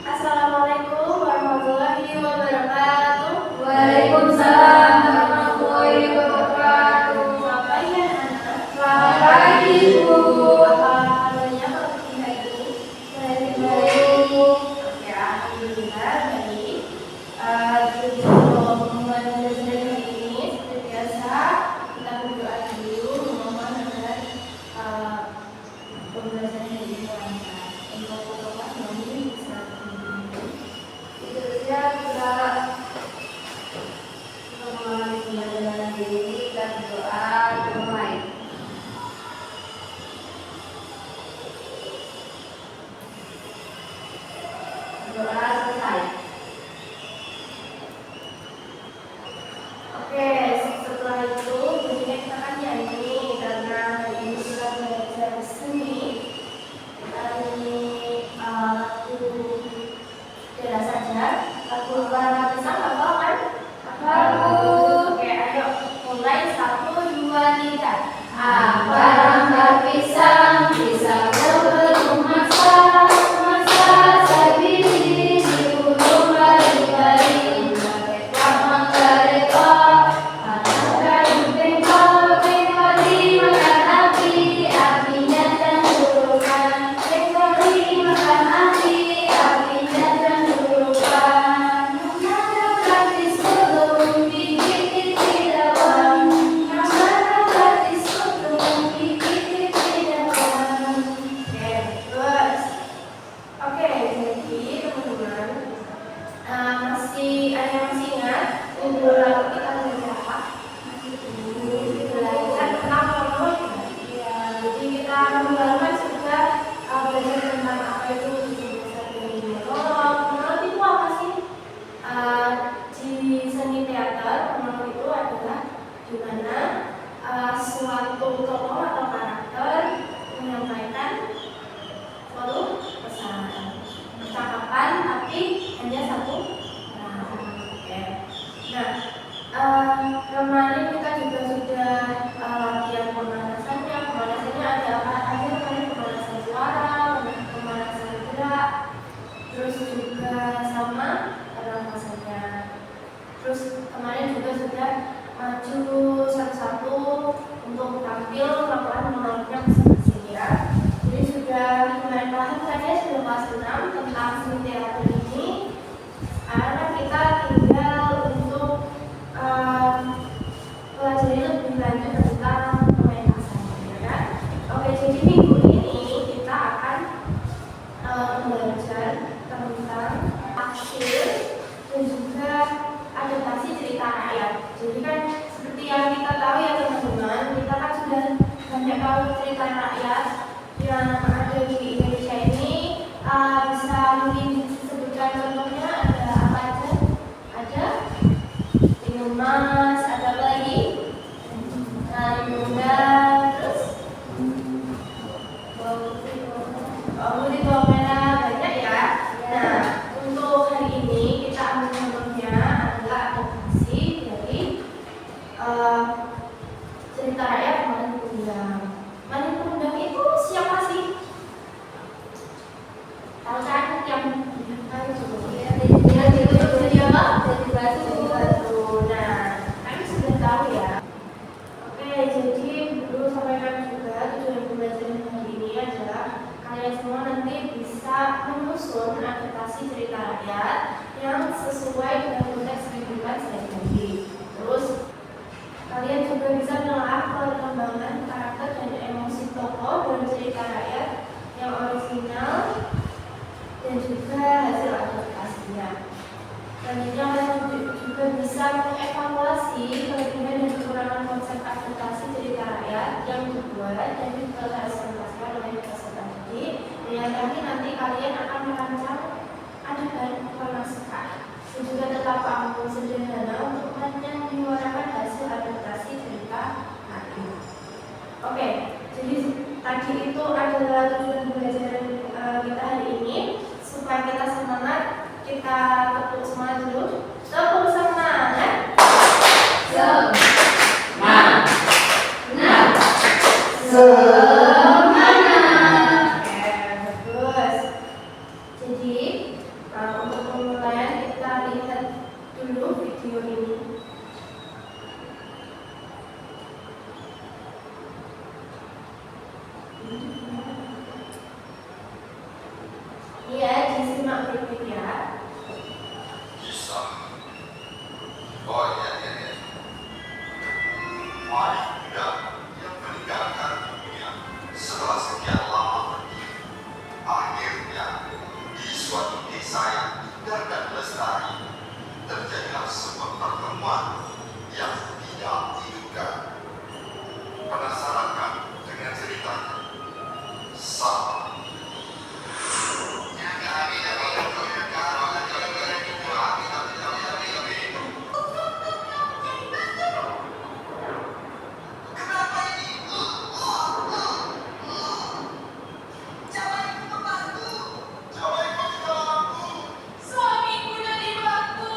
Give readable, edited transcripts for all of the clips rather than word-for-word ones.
Assalamualaikum warahmatullahi wabarakatuh. Waalaikumsalam warahmatullahi wabarakatuh. Selamat pagi anak-anak. Selamat pagi, Bu. Apa kabarnya pagi hari ini? Baik. Oke, alhamdulillah baik. Sebelum memulai pembelajaran hari ini, seperti biasa kita berdoa dulu memohon agar pembelajaran hari ini lancar. Untuk kelas kami bisa itu saja kita memulai pembelajaran hari ini. Kita berdoa mulai. Doa selesai. Oke, setelah itu tentunya kita akan nyanyi karena hari ini kita belajar seni. Ini lagu tidak saja lagu Para Pisang hafal kan? Hafal, Bu. Oke, ayo mulai 1, 2, 3. Apa rangka pisang bisa berbelum masa sabili di gunung bari-bari bagai mangga anak kayu bengkok dimakan api apinya cemburukan dimakan api apinya cemburukan mana praktis belum digigit tidak bang mana praktis belum digigit tidak bang. Oke, terus. Oke, jadi teman-teman masih ada yang masih ingat minggu lalu kita belajar apa? Belajar tentang monolog. Ya, jadi kita minggu lalu kan sudah belajar tentang apa itu monolog. Monolog itu apa sih? Di seni teater, monolog itu adalah di mana suatu tokoh atau karakter menyampaikan suatu pesan, percakapan, tapi hanya satu orang. Oke. Nah, kemarin kita juga sudah latihan pemanasannya. Pemanasannya ada apa aja kemarin? Pemanasan suara, pemanasan gerak, terus juga sama pernafasannya. Terus kemarin juga sudah maju satu-satu untuk tampil melakukan monolognya masing-masing ya. Jadi sudah lumayan paham kan ya, sudah kelas 6 tentang seni teater ini. Sekarang kita tinggal untuk pelajari lebih lanjut tentang pementasannya ya kan. Oke, jadi minggu ini kita akan belajar tentang aksir dan juga adaptasi cerita rakyat. Jadi kan seperti yang kita tahu ya teman-teman, kita kan sudah banyak tahu cerita rakyat yang ada di Indonesia ini. Bisa mungkin disebutkan contohnya ada apa aja? Ada Timun Mas, ada apa lagi? Bunda, terus Budi Bawang Merah, banyak ya. Nah, untuk hari ini kita ambil contohnya adalah adaptasi dari cerita rakyat Maling Kundang. Maling Kundang itu siapa sih? Tahu kan yang jadi apa? Jadi batu. Nah, kami sudah tahu ya. Oke, jadi dulu sampaikan juga tujuan pembelajaran hari ini adalah kalian semua nanti bisa menyusun adaptasi cerita rakyat yang sesuai dengan konteks kehidupan sehari-hari. Terus kalian juga bisa menelaah perkembangan karakter dan emosi tokoh dalam cerita rakyat yang orisinal dan juga hasil adaptasinya. Selanjutnya kalian juga bisa mengevaluasi kelebihan dan kekurangan konsep adaptasi cerita rakyat yang dibuat dan dipresentasikan oleh peserta didik. Dan yang terakhir nanti kalian akan merancang adegan naskah dan juga tetap ampun sederhana untuk menyuarakan hasil adaptasi cerita rakyat. Oke, jadi tadi itu adalah tujuan pembelajaran kita hari ini. Supaya kita semangat, kita tepuk semangat dulu. Tepuk semangat. Semangat. Semangat. Oke, bagus. Jadi simak baik-baik ya. Kisah. Oh iya. Wanita yang meninggalkan dunia setelah sekian lama pergi. Akhirnya di suatu desa yang indah dan lestari terjadilah sebuah pertemuan yang tidak diduga. Penasaran kan dengan ceritanya? Sama. Suamiku jadi batu.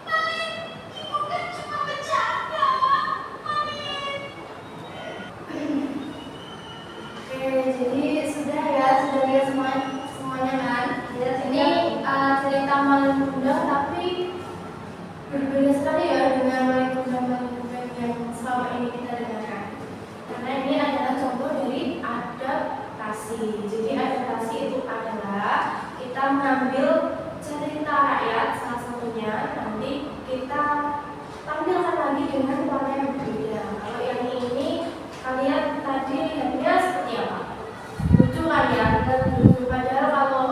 Malin, ibu kan cuma bercanda. Malin. Oke, jadi sudah lihat semuanya kan? Ini cerita Malin Kundang, tapi berbeda sekali ya dengan Malin Kundang yang selama ini kita dengarkan. Karena ini adalah contoh dari adaptasi. Jadi adaptasi itu adalah kita mengambil cerita rakyat salah satunya, nanti kita tampilkan lagi dengan warna yang berbeda. Kalau yang ini kalian tadi lihatnya seperti apa? Lucu kan ya? Lucu. Padahal kalau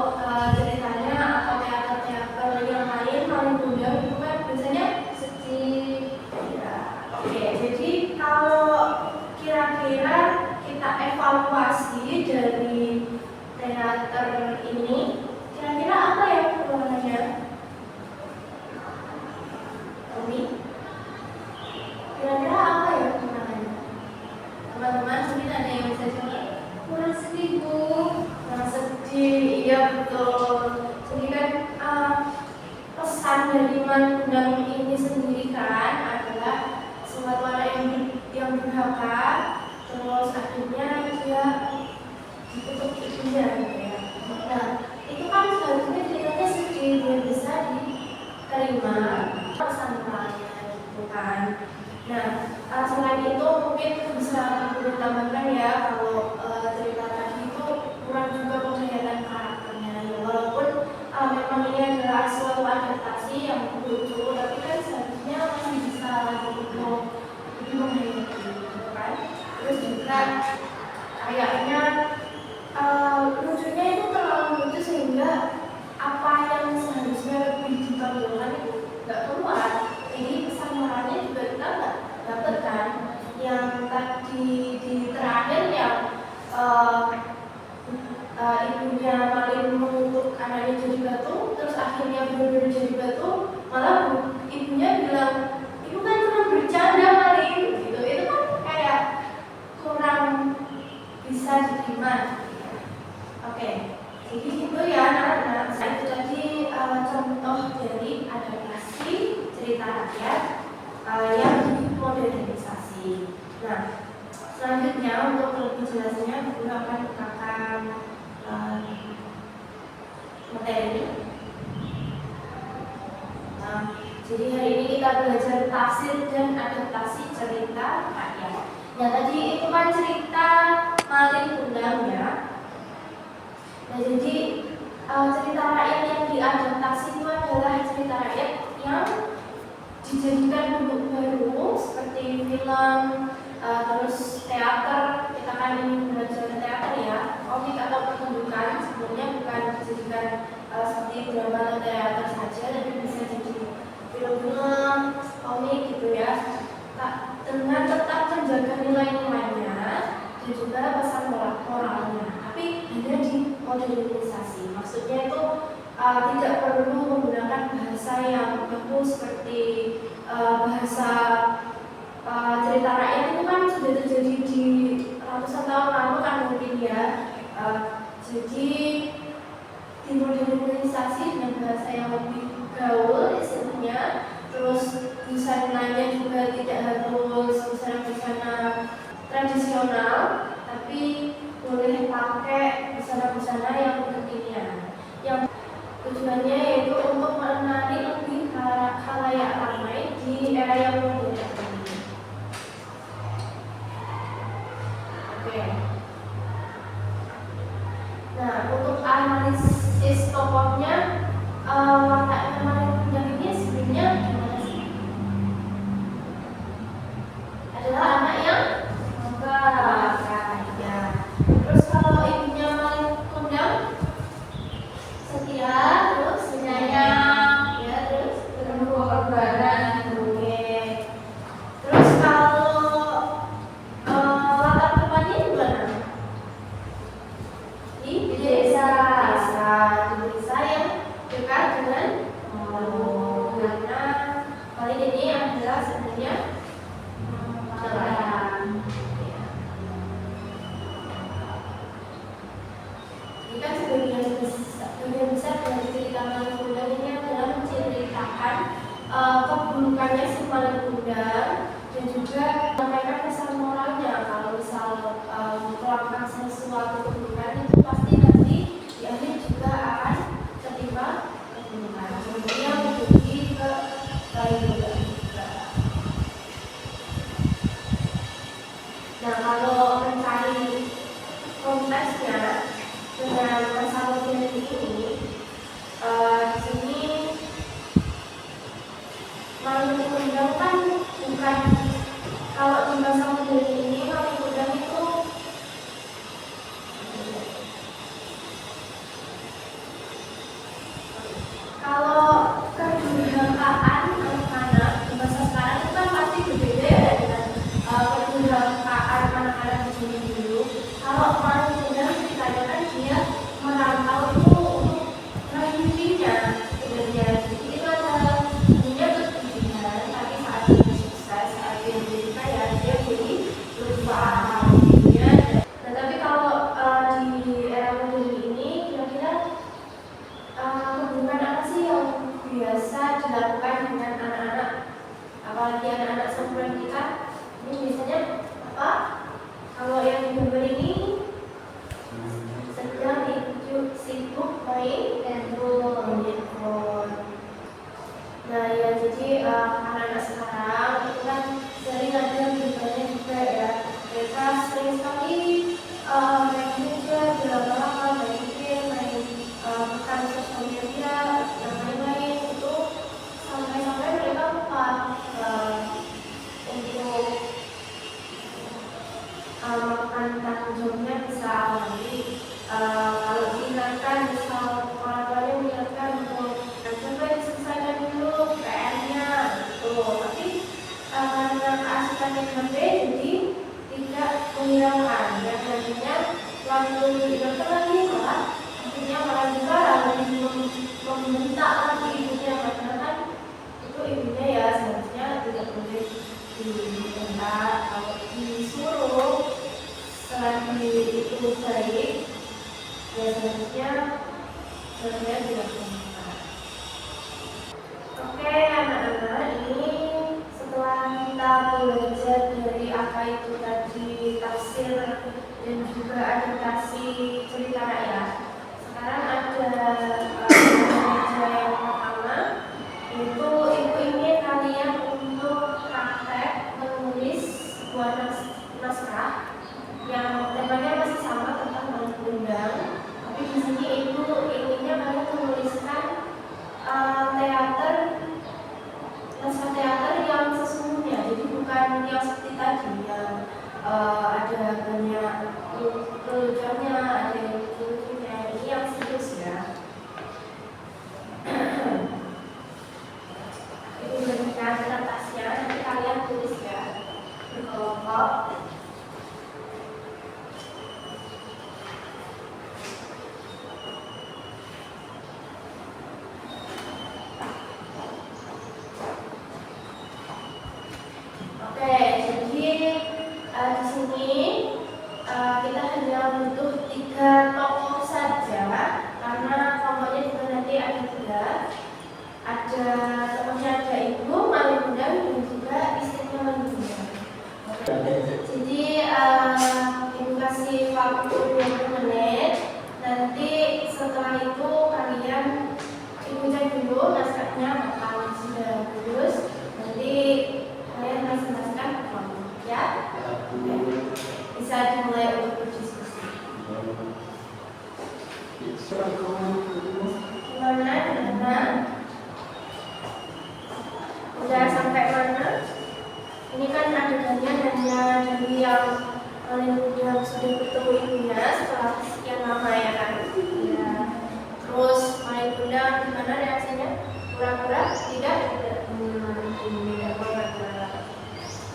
ceritanya atau teater-teater yang lain Malin Kundang itu kan biasanya sedih. Ya. Oke, jadi kalau kira-kira kita evaluasi dari teater ini, kira-kira apa ya warnanya? Tommy? Kira-kira apa ya warnanya? Teman-teman, mungkin ada yang bisa coba? Kurang sedih, Bu. Kurang sedih, iya betul. Jadi kan pesan dari Malin Kundang ini sendiri kan adalah sebuah warna yang durhaka, terus akhirnya dia ditutup ibunya gitu ya. Nah, itu kan seharusnya ceritanya sedih, biar bisa diterima pesan moralnya gitu kan. Nah, selain itu mungkin bisa aku tambahkan ya kalau cerita tadi itu kurang juga penglihatan karakternya. Ya, walaupun memang ini adalah suatu adaptasi yang lucu, tapi kan seharusnya masih bisa lagi untuk lebih menghayati gitu kan. Terus juga kayaknya lucunya itu terlalu lucu sehingga apa yang seharusnya lebih ditonjolkan itu nggak keluar. Jadi pesan moralnya juga kita nggak dapet kan. Yang tadi di terakhir yang ibunya Malin mengutuk anaknya jadi batu, terus akhirnya benar-benar jadi batu, malah ibunya bilang, ibu kan cuma bercanda Malin, gitu. Itu kan kayak kurang bisa diterima. Oke, jadi gitu ya anak-anak. Itu tadi contoh dari adaptasi cerita rakyat yang dimodernisasi. Nah, selanjutnya untuk lebih jelasnya kita akan bukakan materi. Jadi hari ini kita belajar tafsir dan adaptasi cerita rakyat. Nah, tadi itu kan cerita Malin Kundang ya. Nah, jadi cerita rakyat yang diadaptasi itu adalah cerita rakyat yang dijadikan bentuk baru seperti film, terus teater. Kita kan ini belajar teater ya, komik atau pertunjukan. Sebenarnya bukan dijadikan seperti drama atau teater saja, tapi bisa jadi film-film, komik gitu ya. Dengan tetap menjaga nilai-nilainya dan juga pesan moralnya, tapi hanya dimodernisasi. Maksudnya itu tidak perlu menggunakan bahasa yang baku seperti bahasa cerita rakyat itu kan sudah terjadi di ratusan tahun lalu kan mungkin ya. Jadi dimodernisasi dengan bahasa yang lebih gaul istilahnya. Terus busana juga tidak harus busana-busana tradisional, tapi boleh pakai busana-busana yang kekinian. Yang tujuannya yaitu untuk mengenali lebih khalayak ramai di era yang modern ini. Oke. Nah, untuk analisis Sis tokohnya wataknya Malin Kundang ini sebenarnya gimana sih? Adalah anak yang ya. Terus kalau ibunya Malin Kundang setia, terus penyayang, ya, terus berkorbanan. Oke. Terus kalau latar tempatnya di mana? Di desa yang dekat dengan karena Malin ini adalah sebenarnya nelayan. Ini kan sebagian besar dari cerita Malin Kundang ini adalah menceritakan keburukannya si Malin Kundang dan juga menyampaikan pesan moralnya kalau misal melakukan sesuatu keburukan itu pasti nanti di akhir juga akan tertimpa keburukan. Sebenarnya menjadi ke baik juga. Nah, kalau mencari konteksnya dengan masalah film ini, di sini Malin Kundang kan bukan, kalau di masa modern ini Malin Kundang itu kalau kedurhakaan anak-anak di masa sekarang itu kan pasti berbeda ya dengan kedurhakaan anak-anak di sini dulu. Kalau Malin Kundang ceritanya kan dia merantau itu untuk mimpinya sebenarnya. Jadi itu adalah dunia berpilihan, tapi saat dia sukses, saat dia menjadi kaya, dia jadi lupa dunia. Nah, tapi kalau di era modern ini kira-kira keburukan apa sih yang biasa dilakukan dengan anak-anak, apalagi anak-anak seumuran kita? Ini biasanya apa? Kalau yang gambar ini sedang sibuk main handphone. Nah ya, jadi anak-anak sekarang itu kan sering ada beritanya juga ya, mereka sering sekali main media, berlama-lama main game, main bukan sosial media, yang lain-lain itu sampai-sampai mereka lupa untuk melakukan tanggung jawabnya. Bisa lagi kalau diingatkan, misal orang tuanya mengingatkan untuk coba diselesaikan dulu PR-nya gitu, tapi karena keasikan yang HP jadi tidak menghiraukan, dan nantinya waktu diingatkan lagi malah akhirnya malah juga lebih membentak lagi ibunya, karena kan itu ibunya ya seharusnya tidak boleh dibentak. Kalau disuruh selagi itu baik, ya seharusnya tidak bermanfaat. Oke anak-anak, ini setelah kita belajar dari apa itu tadi tafsir dan juga adaptasi cerita rakyat, sekarang ada pelajaran yang pertama, yaitu ibu ingin kalian untuk praktek menulis sebuah naskah yang temanya masih sama tentang Malin Kundang, tapi di sini ibu inginnya kalian menuliskan naskah teater yang sesungguhnya, jadi bukan yang seperti tadi yang ada banyak leluconnya, ada yang lucu-lucunya. Ini yang serius ya. Ibu berikan kertasnya, nanti kalian tulis ya berkelompok. Di sini kita hanya butuh 3 tokoh saja, karena kelompoknya juga nanti ada 3. Ada tokohnya, ada ibu Malin Kundang dan juga istrinya Malin Kundang. Jadi ibu kasih waktu 20 menit. Nanti setelah itu kalian ibu cek dulu naskahnya apakah sudah bagus. Nanti kalian presentasikan ke kelompok ya. Bisa dimulai untuk berdiskusi. Gimana? Benar? Udah sampai mana? Ini kan adegannya hanya dari yang yang sudah bertemu ibunya setelah sekian lama ya kan? Ya. Terus Malin Kundang gimana reaksinya? Pura-pura? Tidak? Tidak pura-pura.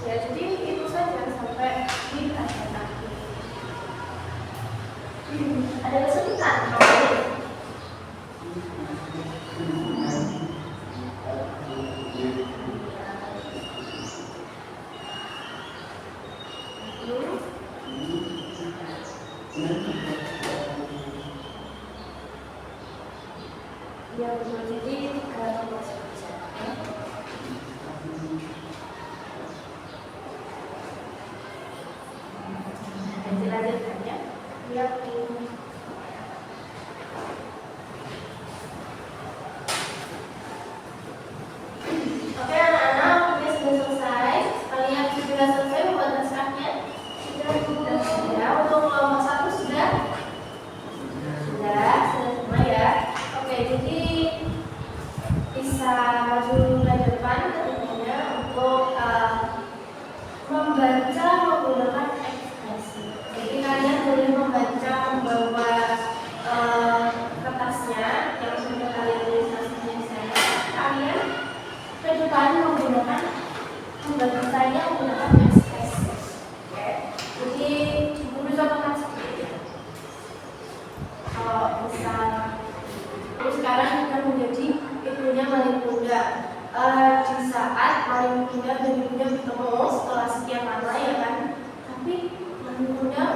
Ya jadi itu saja sampai di akhir akhir. Ada kesulitan? Ya betul, jadi kalau saja. Lanjutkan ya. Ya. Oke anak-anak, ini sudah selesai. Kalian sudah selesai membuat naskahnya? Sudah. Untuk kelompok 1 sudah? Sudah semua ya. Oke, jadi bisa maju ke depan tentunya untuk membaca menggunakan ekspresi. Jadi kalian boleh membaca membawa kertasnya yang sudah kalian tulis naskahnya di sana. Kalian ke depan membacanya menggunakan ekspresi. Oke. Jadi guru contohkan seperti itu. Kalau misal sekarang kita menjadi ibunya Malin Kundang. Di saat Malin Kundang dan ibunya bertemu setelah sekian lama ya kan, tapi Malin Kundang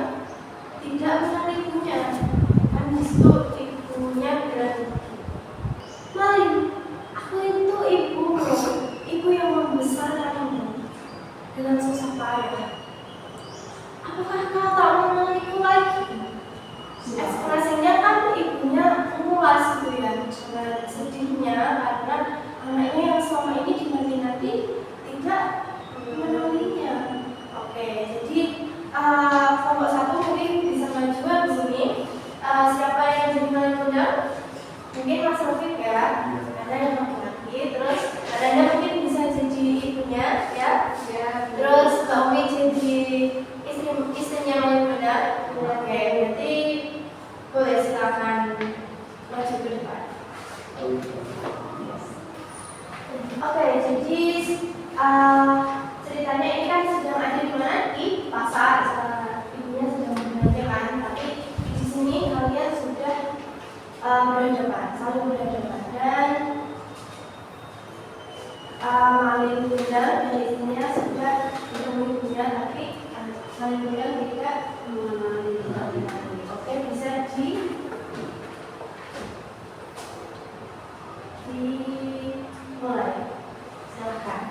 tidak mencari ibunya. Kan disitu ibunya bilang, Malin, aku itu ibu yang membesarkanmu dengan susah payah. Apakah kau tak mengenaliku lagi? Ekspresinya kan ibunya memulas gitu ya, dengan sedihnya karena anaknya yang selama ini dinanti-nanti tidak mengenalinya. Oke, jadi kelompok 1 mungkin bisa majuan di sini. Siapa yang jadi Malin Kundang? Mungkin Mas Rafiq ya, karena yang laki-laki. Terus Anda mungkin bisa jadi ibunya ya. Terus Mbak Umi jadi istrinya Malin Kundang. Oke, berarti boleh silakan maju ke depan. Oke, jadi ceritanya ini kan sedang ada di mana? Di pasar. Ibunya sedang berbelanja kan, tapi di sini kalian sudah berhadapan, saling berhadapan dan Malin Kundang dan istrinya sudah bertemu ibunya, tapi Malin Kundang tidak mengenali ibunya. Oke, bisa dimulai. Silakan.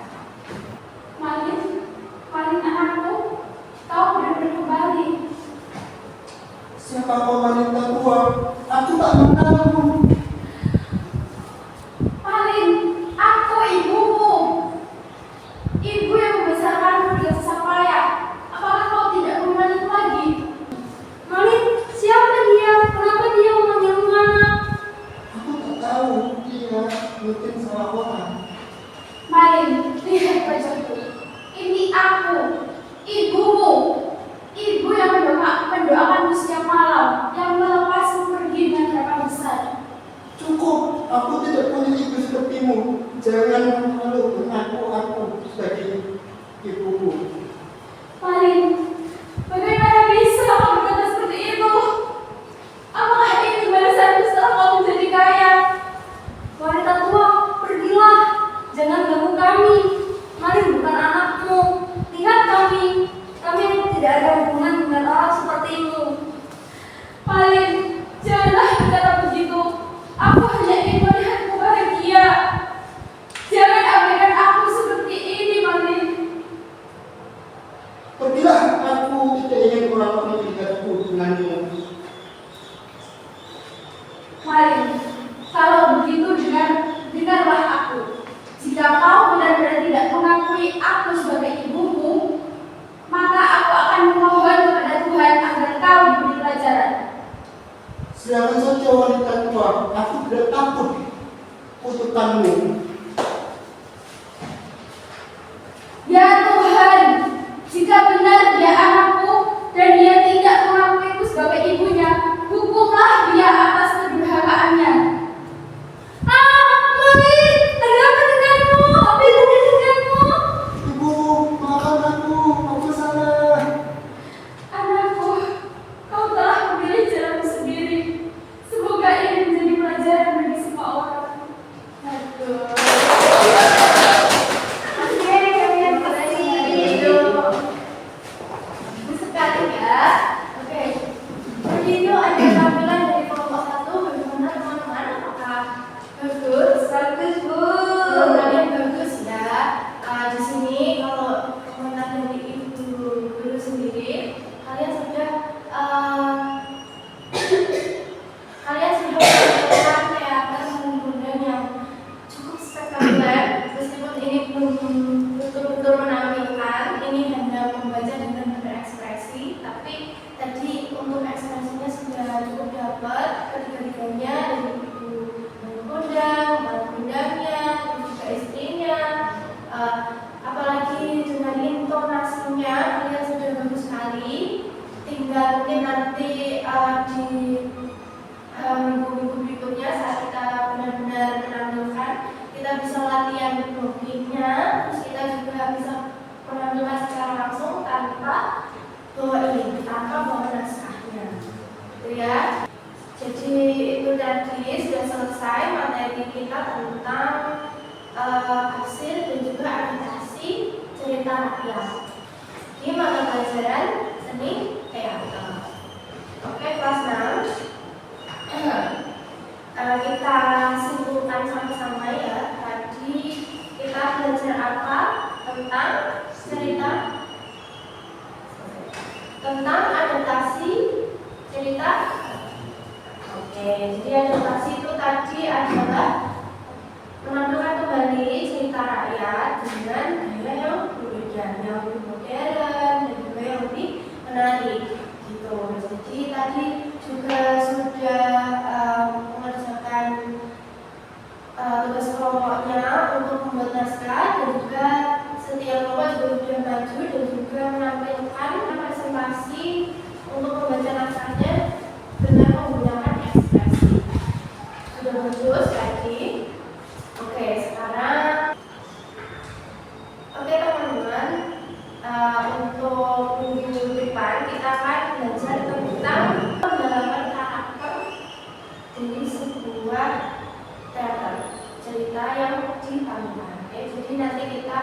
Malin anakku, kau benar-benar kembali. Siapa kau wanita tua? Aku tak mengenalmu. Malin, aku ibumu. Ibu yang membesarkanmu dengan susah payah. Apakah kau tidak mengenaliku lagi? Malin, siapa dia? Kenapa dia memanggilmu anak? Aku tak tahu. Dia mungkin salah orang. Malin, lihat wajahku. Ini aku, ibumu. Ibu yang mendoakanmu setiap malam, yang melepasmu pergi dengan harapan besar. Cukup. Aku tidak punya ibu sepertimu. Jangan malu mengaku aku sebagai ibumu. Malin, bagaimana bisa kau berkata seperti itu? Apakah ini balasanmu setelah kau menjadi kaya? Wanita tua, pergilah. Jangan ganggu kami. Malin bukan anakmu. Lihat kami tidak ada hubungan dengan orang sepertimu. Malin, janganlah berkata begitu. Aku hanya ingin melihatmu bahagia. Jangan abaikan aku seperti ini, Malin. Pergilah, aku tidak ingin orang-orang melihatku denganmu. Malin, kalau begitu dengarlah aku. Jika kau benar-benar tidak mengakui aku sebagai ibumu, maka aku akan memohon kepada Tuhan agar kau diberi pelajaran. Silakan saja wanita tua, aku tidak takut kutukanmu. Ya Tuhan, jika benar dia anakku dan dia tidak mengakuiku sebagai ibunya, hukumlah dia atas kedurhakaannya. Mami, ada apa denganmu? Apa itu denganmu? Ibu, maafkan aku salah. Anakku, kau telah memilih jalanmu sendiri. Semoga ini menjadi pelajaran bagi semua orang. Aduh. Oke, kalian pasti bagus sekali ya. Oke, jadi itu ada tampilan dari kelompok 1. Bagaimana teman-teman? Apakah bagus? Bagus, Bu. Kalian bagus ya. Di sini kalau komentar dari ibu guru sendiri, kalian sudah melakukan teater pembunuhan yang cukup spektakuler. Meskipun ini belum betul-betul menampilkan, ini hanya membaca dan berekspresi, tapi tadi untuk ekspresinya sudah cukup dapat ketiga-tiganya, dari ibu kondangnya, dan juga istrinya. Apalagi dengan intonasinya kalian sudah bagus sekali. Tinggal mungkin nanti di minggu-minggu berikutnya saat kita benar-benar menampilkan, kita bisa latihan blocking-nya, terus kita juga bisa menampilkan secara langsung tanpa bawa naskahnya, gitu ya. Jadi itu tadi sudah selesai materi kita tentang tafsir dan juga adaptasi cerita rakyat di mata pelajaran seni teater. Oke, kelas 6. Kita simpulkan sama-sama ya. Tadi kita belajar apa tentang cerita, tentang adaptasi cerita. Oke, jadi adaptasi itu tadi adalah menampilkan kembali cerita rakyat dengan gaya yang berbeda, yang lebih modern dan juga yang lebih menarik gitu. Jadi tadi juga sudah mengerjakan tugas kelompoknya untuk membuat naskah, dan juga setiap kelompok juga sudah maju dan juga menampilkan presentasi untuk membaca naskahnya dengan menggunakan ekspresi. Sudah bagus tadi. Oke, sekarang teman-teman, untuk minggu depan kita akan belajar tentang pendalaman karakter dari sebuah teater, cerita yang ditampilkan. Oke, jadi nanti kita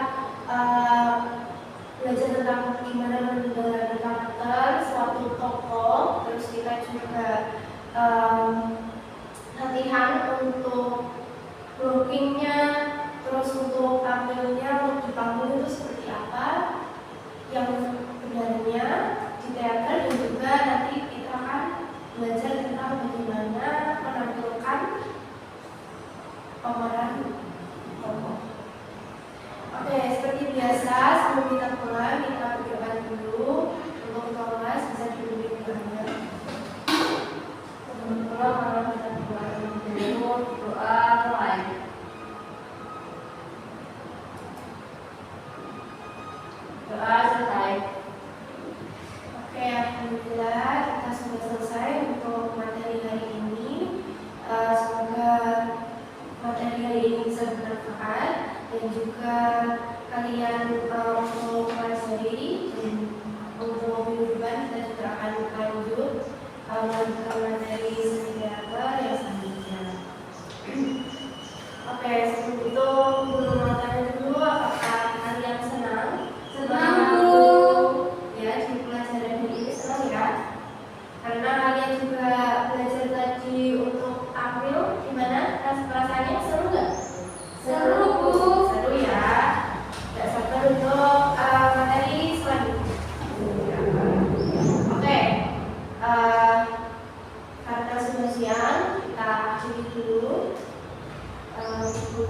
belajar tentang gimana mendalami karakter suatu tokoh, terus kita juga latihan untuk blockingnya, terus untuk tampilnya, untuk di panggung itu seperti apa yang benarnya di teater, dan juga nanti kita akan belajar tentang bagaimana menampilkan pemeran tokoh. Oke, seperti biasa sebelum kita pulang kita berdoa dulu untuk kelas, bisa duduk doanya. Sebelum pulang malam kita pulang dulu doa mulai. Doa selesai. Oke, alhamdulillah kita sudah selesai untuk materi hari ini. Semoga materi hari ini bisa bermanfaat dan juga kalian untuk pelajari, dan untuk minggu depan kita juga akan lanjut melanjutkan materi seni teater yang selanjutnya. Oke, sebelum itu guru mau tanya dulu, apakah kalian senang? Senang, Bu. Ya, di pelajaran hari ini senang ya? Karena kalian juga belajar tadi untuk tampil, gimana? Perasaannya seru nggak? Seru, Bu. Seru ya. Nggak sabar untuk materi selanjutnya. Oke, karena sudah siang, kita akhiri dulu buku